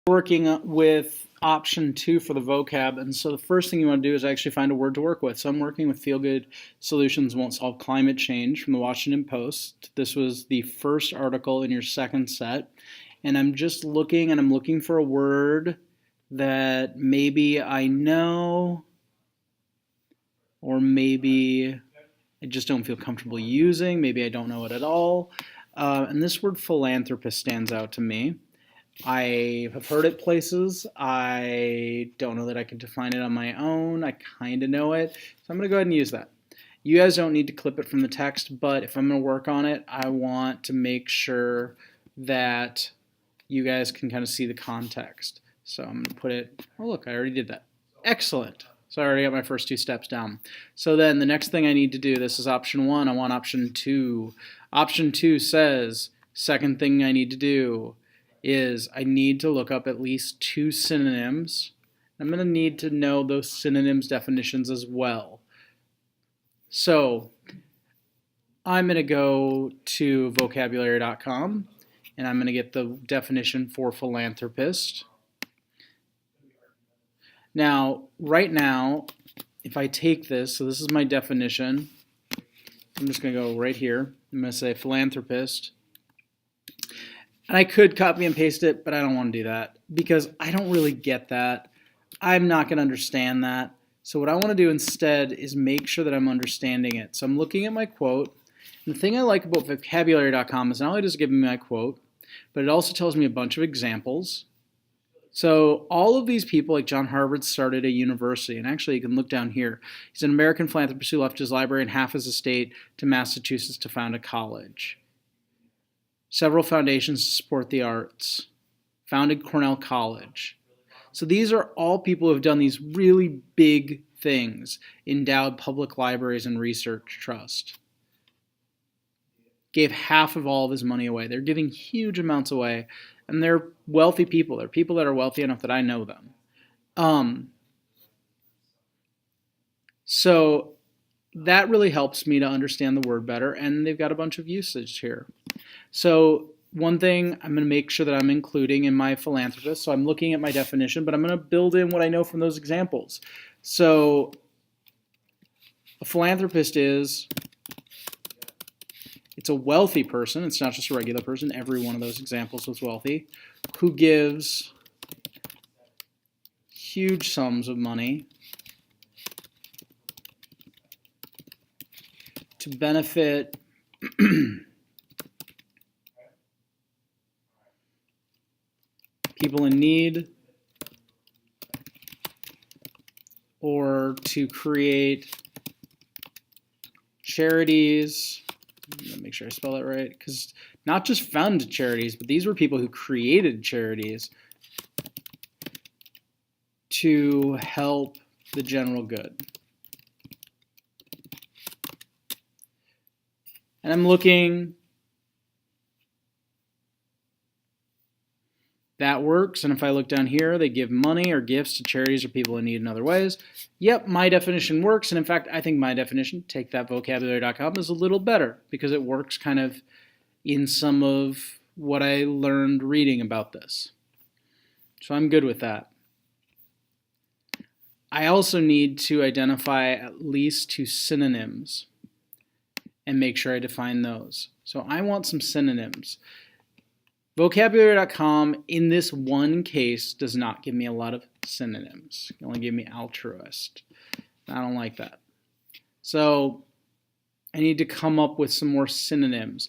Working with option 2 for the vocab, and so the first thing you want to do is actually find a word to work with. So I'm working with Feel Good Solutions Won't Solve Climate Change from the Washington Post. This was the first article in your second set, and I'm just looking, and I'm looking for a word that maybe I know, or maybe I just don't feel comfortable using. Maybe I don't know it at all. And this word philanthropist stands out to me. I have heard it places. I don't know that I can define it on my own. I kind of know it. So I'm going to go ahead and use that. You guys don't need to clip it from the text, but if I'm going to work on it, I want to make sure that you guys can kind of see the context. So I'm going to put it, oh look, I already did that. Excellent. So I already got my first 2 steps down. So then the next thing I need to do, this is option 1, I want option 2. Option 2 says, second thing I need to do is I need to look up at least 2 synonyms. I'm going to need to know those synonyms definitions as well. So I'm going to go to vocabulary.com and I'm going to get the definition for philanthropist. Now, right now, if I take this, so this is my definition. I'm just going to go right here. I'm going to say philanthropist. And I could copy and paste it, but I don't want to do that because I don't really get that. I'm not going to understand that. So what I want to do instead is make sure that I'm understanding it. So I'm looking at my quote. And the thing I like about vocabulary.com is not only does it give me my quote, but it also tells me a bunch of examples. So all of these people, like John Harvard, started a university. And actually, you can look down here. He's an American philanthropist who left his library and half his estate to Massachusetts to found a college. Several foundations to support the arts. Founded Cornell College. So these are all people who have done these really big things. Endowed public libraries and research trust. Gave half of all of his money away. They're giving huge amounts away. And they're wealthy people. They're people that are wealthy enough that I know them. So that really helps me to understand the word better. And they've got a bunch of usage here. So one thing I'm going to make sure that I'm including in my philanthropist. So I'm looking at my definition, but I'm going to build in what I know from those examples. So a philanthropist is... it's a wealthy person. It's not just a regular person. Every one of those examples was wealthy. Who gives huge sums of money to benefit people in need or to create charities. Make sure I spell that right, because not just fund charities, but these were people who created charities to help the general good. And I'm looking, that works. And if I look down here, they give money or gifts to charities or people in need in other ways. Yep, my definition works. And in fact, I think my definition, take that vocabulary.com, is a little better because it works kind of in some of what I learned reading about this. So I'm good with that. I also need to identify at least 2 synonyms and make sure I define those. So I want some synonyms. Vocabulary.com, in this one case, does not give me a lot of synonyms. It only give me altruist. I don't like that. So I need to come up with some more synonyms.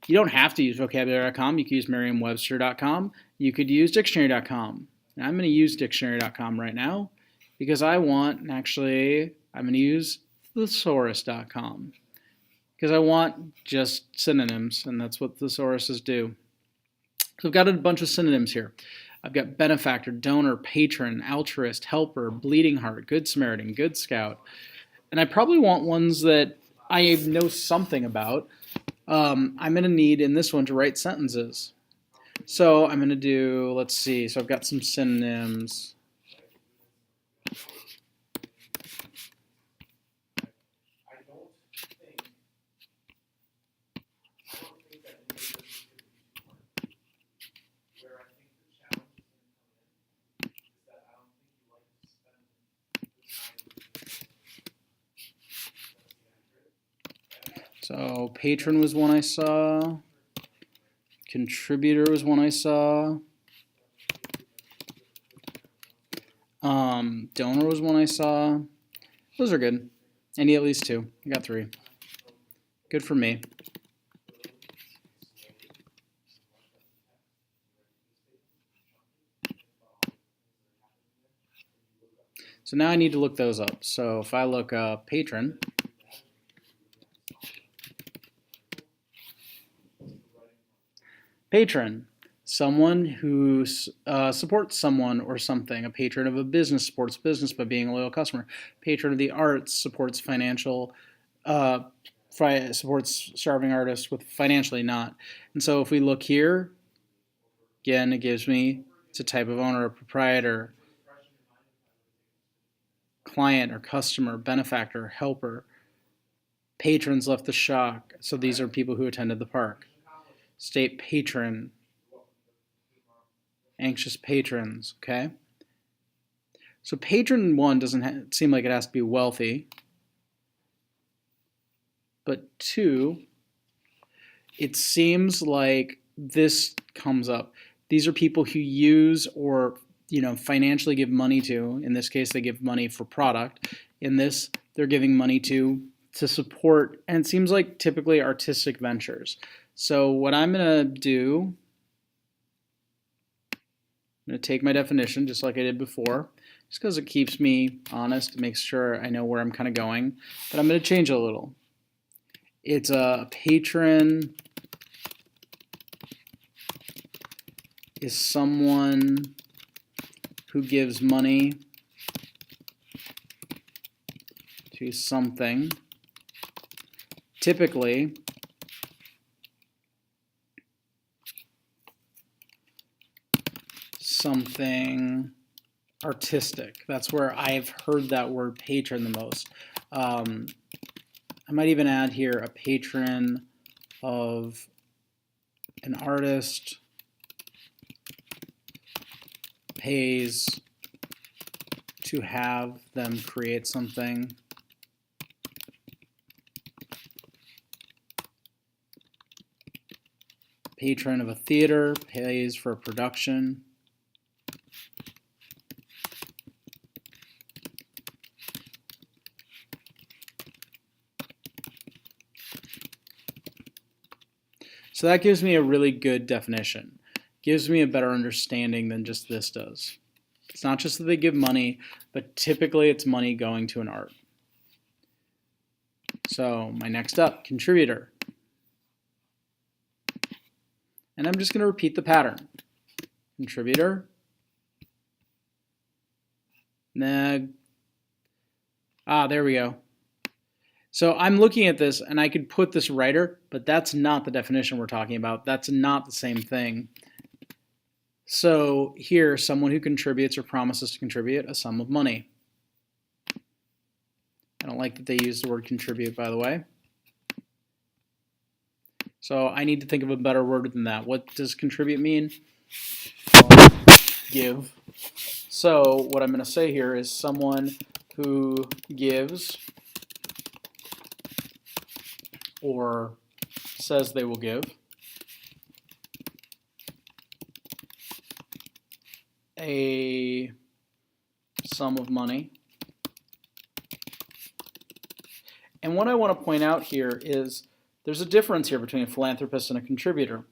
You don't have to use vocabulary.com. You could use merriam-webster.com. You could use dictionary.com. And I'm going to use dictionary.com right now because I want, actually, I'm going to use thesaurus.com because I want just synonyms, and that's what thesauruses do. So I've got a bunch of synonyms here. I've got benefactor, donor, patron, altruist, helper, bleeding heart, good Samaritan, good scout. And I probably want ones that I know something about. I'm going to need in this one to write sentences. So I'm going to do, let's see, so I've got some synonyms. So patron was one I saw. Contributor was one I saw. Donor was one I saw. Those are good. I need at least 2. I got 3. Good for me. So now I need to look those up. So if I look up patron, patron, someone who supports someone or something. A patron of a business supports business by being a loyal customer. Patron of the arts supports supports starving artists with financially not. And so if we look here, again, it gives me, it's a type of owner, a proprietor, client or customer, benefactor, helper. Patrons left the shock. So these are people who attended the park. State patron, anxious patrons, okay? So patron 1 doesn't seem like it has to be wealthy. But 2, it seems like this comes up. These are people who use or financially give money to. In this case, they give money for product. In this, they're giving money to support, and it seems like typically artistic ventures. So what I'm going to do, I'm going to take my definition just like I did before, just because it keeps me honest, makes sure I know where I'm kind of going. But I'm going to change it a little. It's a patron is someone who gives money to something, typically something artistic. That's where I've heard that word patron the most. I might even add here a patron of an artist pays to have them create something. Patron of a theater pays for a production. So that gives me a really good definition. Gives me a better understanding than just this does. It's not just that they give money, but typically it's money going to an art. So my next up, contributor. And I'm just going to repeat the pattern. Contributor. There we go. So I'm looking at this and I could put this writer, but that's not the definition we're talking about. That's not the same thing. So here, someone who contributes or promises to contribute a sum of money. I don't like that they use the word contribute, by the way. So I need to think of a better word than that. What does contribute mean? Well, give. So what I'm going to say here is someone who gives or says they will give a sum of money. And what I want to point out here is there's a difference here between a philanthropist and a contributor.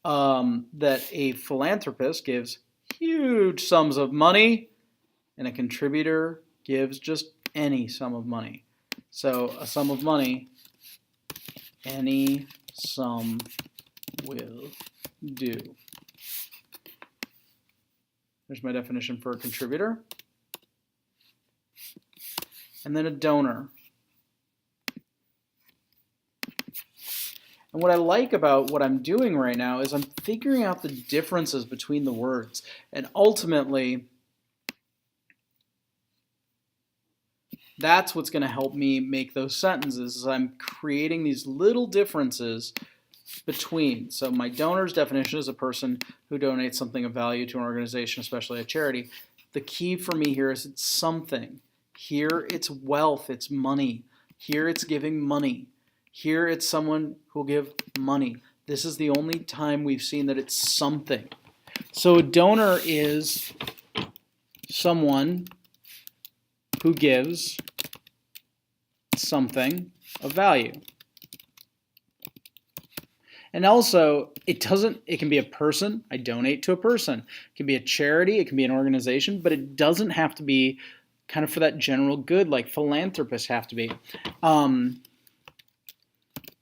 That a philanthropist gives huge sums of money and a contributor gives just any sum of money. So a sum of money, any sum will do. There's my definition for a contributor. And then a donor. And what I like about what I'm doing right now is I'm figuring out the differences between the words. And ultimately, that's what's going to help me make those sentences, is I'm creating these little differences between. So my donor's definition is a person who donates something of value to an organization, especially a charity. The key for me here is it's something. Here it's wealth, it's money. Here it's giving money. Here it's someone who will give money. This is the only time we've seen that it's something. So a donor is someone who gives something of value. And also, it can be a person. I donate to a person. It can be a charity. It can be an organization, but it doesn't have to be kind of for that general good like philanthropists have to be.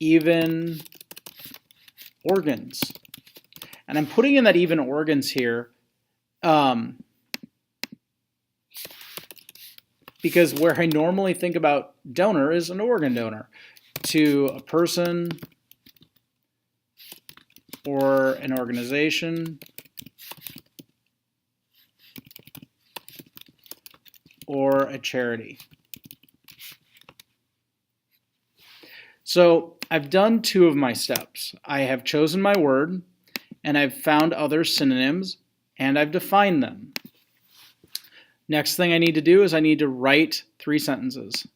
Even organs. And I'm putting in that even organs here because where I normally think about donor is an organ donor to a person or an organization or a charity. So I've done 2 of my steps. I have chosen my word, and I've found other synonyms, and I've defined them. Next thing I need to do is I need to write 3 sentences.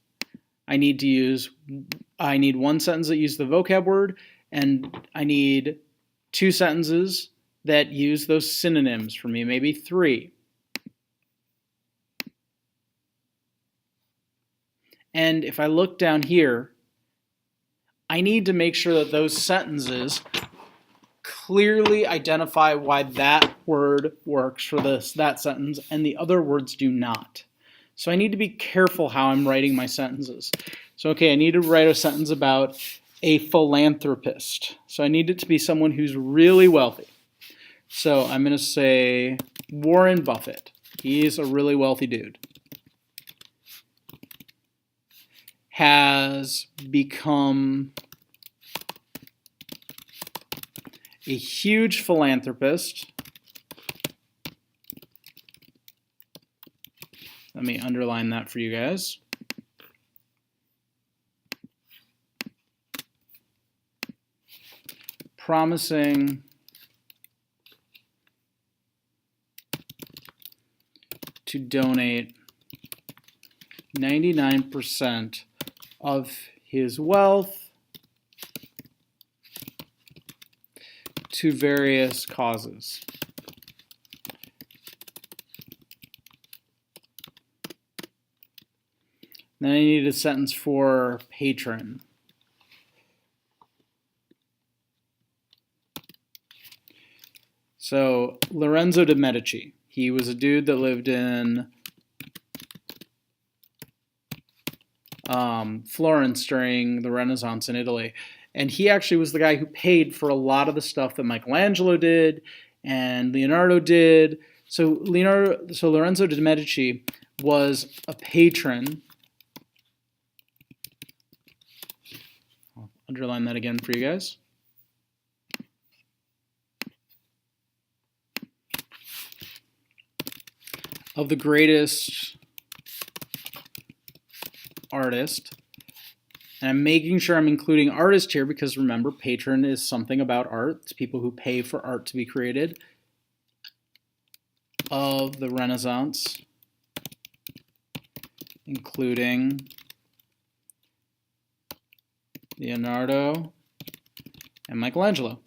I need 1 sentence that uses the vocab word, and I need 2 sentences that use those synonyms for me, maybe 3. And if I look down here, I need to make sure that those sentences clearly identify why that word works for that sentence and the other words do not. So I need to be careful how I'm writing my sentences. So okay, I need to write a sentence about a philanthropist. So I need it to be someone who's really wealthy. So I'm going to say Warren Buffett. He's a really wealthy dude. Has become a huge philanthropist. Let me underline that for you guys. Promising to donate 99% of his wealth to various causes. Then I need a sentence for patron. So Lorenzo de' Medici, he was a dude that lived in Florence during the Renaissance in Italy. And he actually was the guy who paid for a lot of the stuff that Michelangelo did and Leonardo did. So Lorenzo de' Medici was a patron. I'll underline that again for you guys. Of the greatest artist. And I'm making sure I'm including artist here because remember, patron is something about art. It's people who pay for art to be created. Of the Renaissance, including Leonardo and Michelangelo.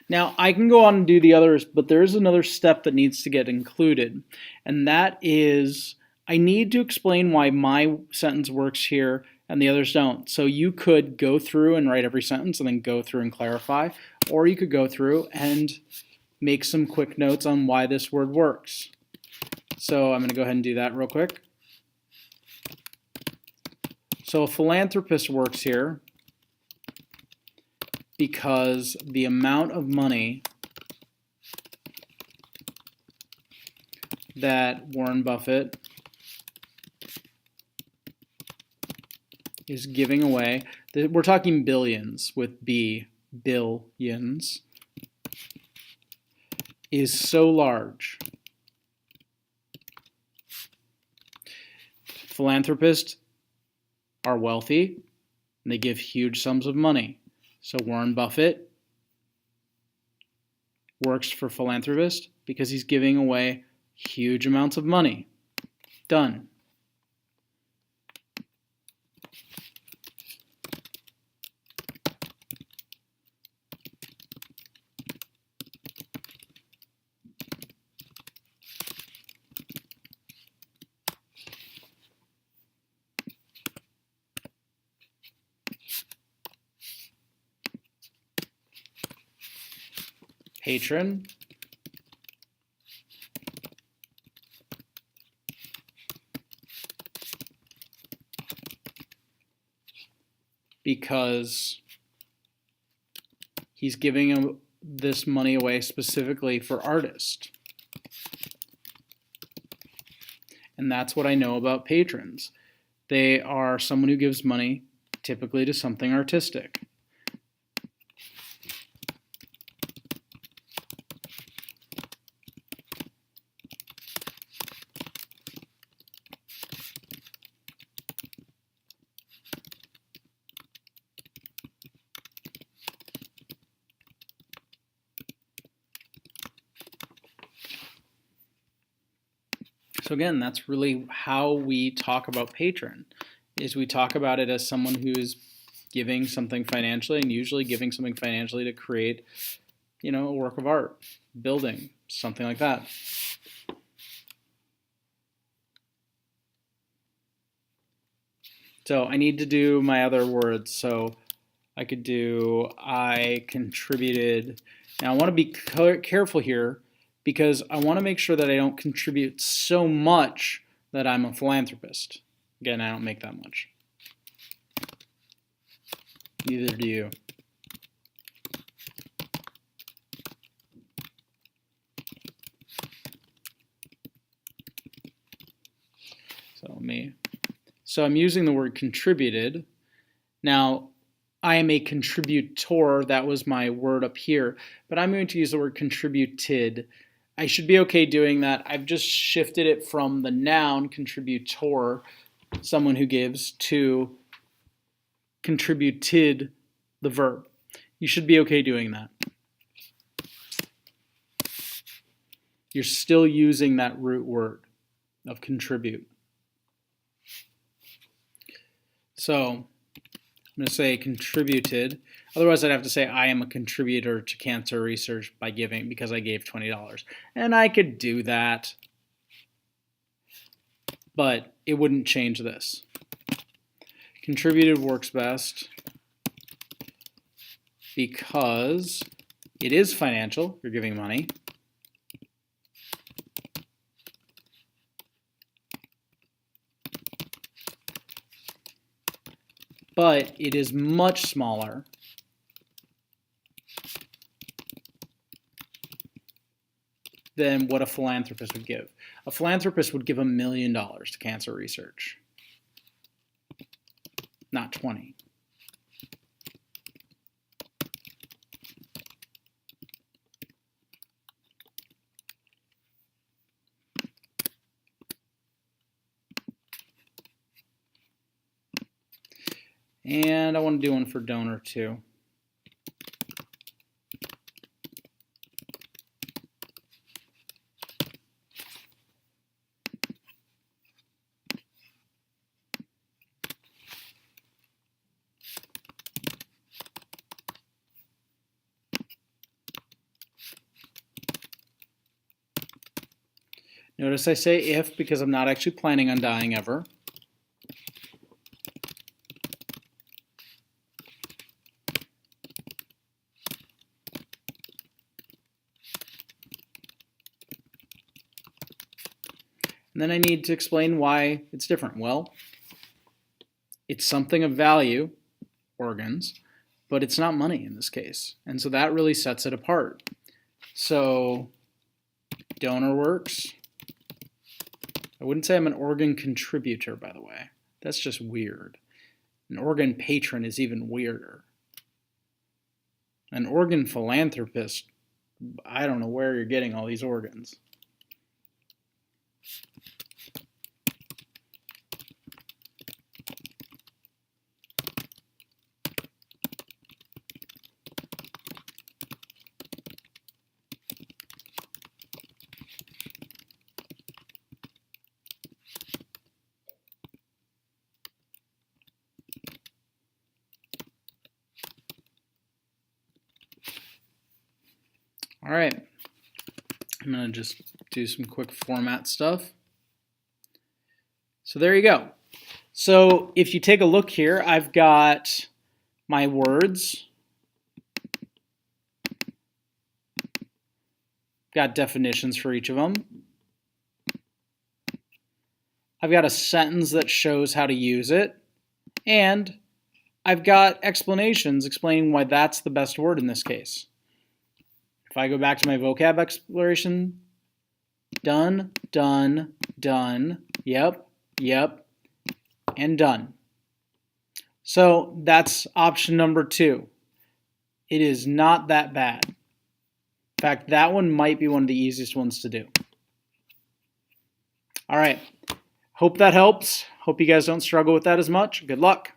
Now, I can go on and do the others, but there is another step that needs to get included, and that is I need to explain why my sentence works here and the others don't. So you could go through and write every sentence and then go through and clarify, or you could go through and make some quick notes on why this word works. So I'm going to go ahead and do that real quick. So a philanthropist works here because the amount of money that Warren Buffett is giving away, we're talking billions with B, billions, is so large. Philanthropists are wealthy and they give huge sums of money. So Warren Buffett works for philanthropists because he's giving away huge amounts of money. Done. Patron, because he's giving this money away specifically for artists. And that's what I know about patrons. They are someone who gives money typically to something artistic. So again, that's really how we talk about patron, is we talk about it as someone who is giving something financially, and usually giving something financially to create, a work of art, building, something like that. So I need to do my other words. So I could do I contributed. Now I want to be careful here, because I want to make sure that I don't contribute so much that I'm a philanthropist. Again, I don't make that much. Neither do you. So I'm using the word contributed. Now, I am a contributor. That was my word up here, but I'm going to use the word contributed. I should be okay doing that. I've just shifted it from the noun contributor, someone who gives, to contributed, the verb. You should be okay doing that. You're still using that root word of contribute. So I'm going to say contributed. Otherwise, I'd have to say I am a contributor to cancer research by giving, because I gave $20. And I could do that, but it wouldn't change this. Contributed works best because it is financial. You're giving money. But it is much smaller than what a philanthropist would give. A philanthropist would give $1 million to cancer research, not 20. And I want to do one for donor too. Notice I say if because I'm not actually planning on dying ever. And then I need to explain why it's different. Well, it's something of value, organs, but it's not money in this case. And so that really sets it apart. So donor works. I wouldn't say I'm an organ contributor, by the way. That's just weird. An organ patron is even weirder. An organ philanthropist, I don't know where you're getting all these organs. All right, I'm going to just do some quick format stuff. So there you go. So if you take a look here, I've got my words, got definitions for each of them. I've got a sentence that shows how to use it, and I've got explanations explaining why that's the best word in this case. If I go back to my vocab exploration, done, done, done, yep, yep, and done. So that's option number 2. It is not that bad. In fact, that one might be one of the easiest ones to do. All right. Hope that helps. Hope you guys don't struggle with that as much. Good luck.